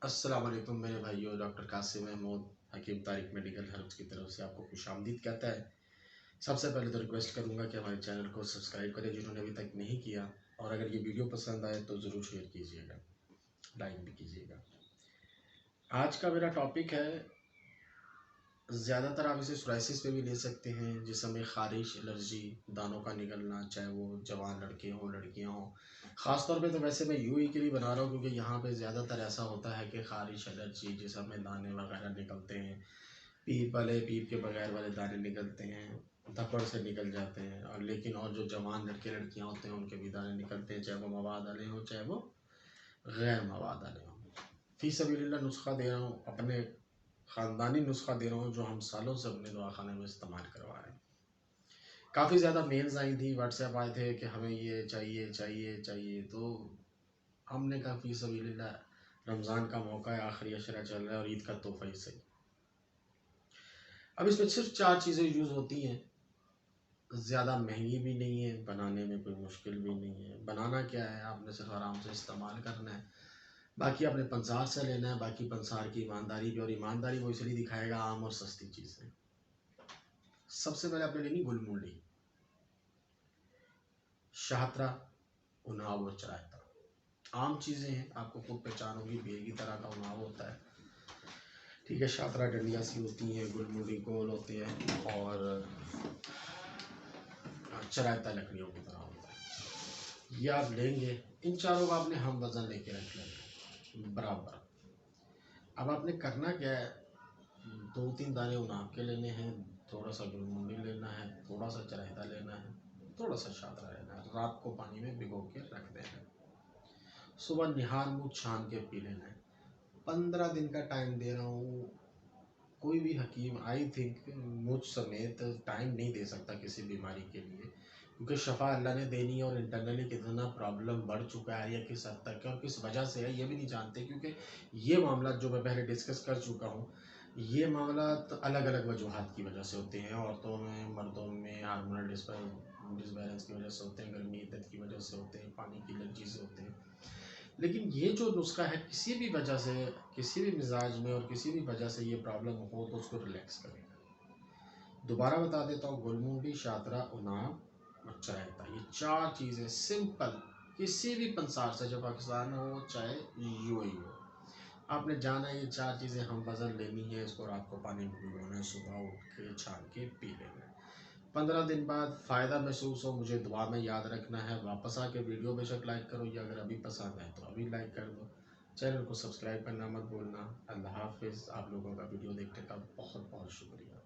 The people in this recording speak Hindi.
अस्सलाम वालेकुम मेरे भाइयों। डॉक्टर कासिम महमूद हकीम तारिक मेडिकल हर्ब्स की तरफ से आपको खुशामदीद कहता है। सबसे पहले तो रिक्वेस्ट करूंगा कि हमारे चैनल को सब्सक्राइब करें जिन्होंने अभी तक नहीं किया, और अगर ये वीडियो पसंद आए तो ज़रूर शेयर कीजिएगा, लाइक भी कीजिएगा। आज का मेरा टॉपिक है, ज़्यादातर आप इसे सोराइसिस पे भी ले सकते हैं, जिसमें ख़ारिश, एलर्जी, दानों का निकलना, चाहे वो जवान लड़के हों लड़कियां हों। ख़ास तौर पे तो वैसे मैं यूएई के लिए बना रहा हूँ क्योंकि यहाँ पे ज़्यादातर ऐसा होता है कि ख़ारिश, एलर्जी, जिसमें दाने वगैरह निकलते हैं, पीप वाले, पीप के बगैर वाले दाने निकलते हैं, धपड़ से निकल जाते हैं। और लेकिन और जो जवान लड़के लड़कियाँ होते हैं उनके भी दाने निकलते हैं, चाहे वो मवाद वाले हों चाहे वो गैर मवाद वाले हों। फ़ी सबीलिल्लाह नुस्खा दे रहा हूँ, अपने ख़ानदानी नुस्खा दे रहा हूँ जो हम सालों से अपने दवाखाने में इस्तेमाल करवा रहे हैं। काफ़ी ज़्यादा मेल्स आई थी, व्हाट्सएप आए थे कि हमें ये चाहिए चाहिए चाहिए, तो हमने कहा फ़ी सबीलिल्लाह रमज़ान का मौका है, आखिरी अशरा चल रहा है और ईद का तोहफ़ा ही सही। अब इसमें सिर्फ 4 चीज़ें यूज़ होती हैं, ज़्यादा महंगी भी नहीं है, बनाने में कोई मुश्किल भी नहीं है। बनाना क्या है, आपने सिर्फ आराम से इस्तेमाल करना है, बाकी आपने पंसार से लेना है, बाकी पंसार की ईमानदारी भी, और ईमानदारी वो इसलिए दिखाएगा आम और सस्ती चीज़ें। सबसे पहले आपने लेनी गुलमुंडी, शाहतरा, उनाव और चरायता। आम चीज़ें हैं, आपको खुद पहचान होगी, बेर की तरह का उनाव होता है, ठीक है। शाहतरा डंडियाँ सी होती हैं, गुलमुंडी गोल होते हैं, और चरायता लकड़ियों की तरह होता है। ये आप लेंगे, इन चारों का आपने हम वज़न लेके रख लेंगे बराबर। अब आपने करना क्या है, 2-3 दाने उनाव के लेने हैं, थोड़ा सा गुलमुंडी लेना है, थोड़ा सा चरायता लेना है, थोड़ा सा शाहतरा लेना है, रात को पानी में भिगो के रख देना है, सुबह निहार मुँह छान के पी लेना है। 15 दिन का टाइम दे रहा हूँ। कोई भी हकीम आई थिंक मुझ समेत टाइम नहीं दे सकता किसी बीमारी के लिए, क्योंकि शफा अल्लाह ने देनी है, और इंटरनली कितना प्रॉब्लम बढ़ चुका है या किस हद तक है और किस वजह से है ये भी नहीं जानते, क्योंकि ये मामला जो मैं पहले डिस्कस कर चुका हूँ, ये मामला अलग अलग वजूहत की वजह से होते हैं। औरतों में, मर्दों में हार्मोनल डिसबैलेंस की वजह से होते हैं, गर्मी इद्दत की वजह से होते हैं, पानी की एलर्जी से होते हैं। लेकिन ये जो नुस्खा है, किसी भी वजह से, किसी भी मिजाज में और किसी भी वजह से ये प्रॉब्लम हो तो उसको रिलैक्स करेगा। दोबारा बता देता हूँ, गुलमुंडी, शाहतरा, उनाब और चरायता, ये 4 चीज़ें सिंपल, किसी भी पंसार से, जो पाकिस्तान हो चाहे यूएई हो, आपने जाना है ये 4 चीज़ें हम वज़न लेनी है, इसको रात को पानी में भिगोना है, सुबह उठ के छान के पी लेना है। 15 दिन बाद फ़ायदा महसूस हो, मुझे दुआ में याद रखना है। वापस आके वीडियो बेशक लाइक करो, या अगर अभी पसंद आए तो अभी लाइक कर दो। चैनल को सब्सक्राइब करना मत भूलना। अल्लाह हाफ़िज़। आप लोगों का वीडियो देखने का बहुत बहुत शुक्रिया।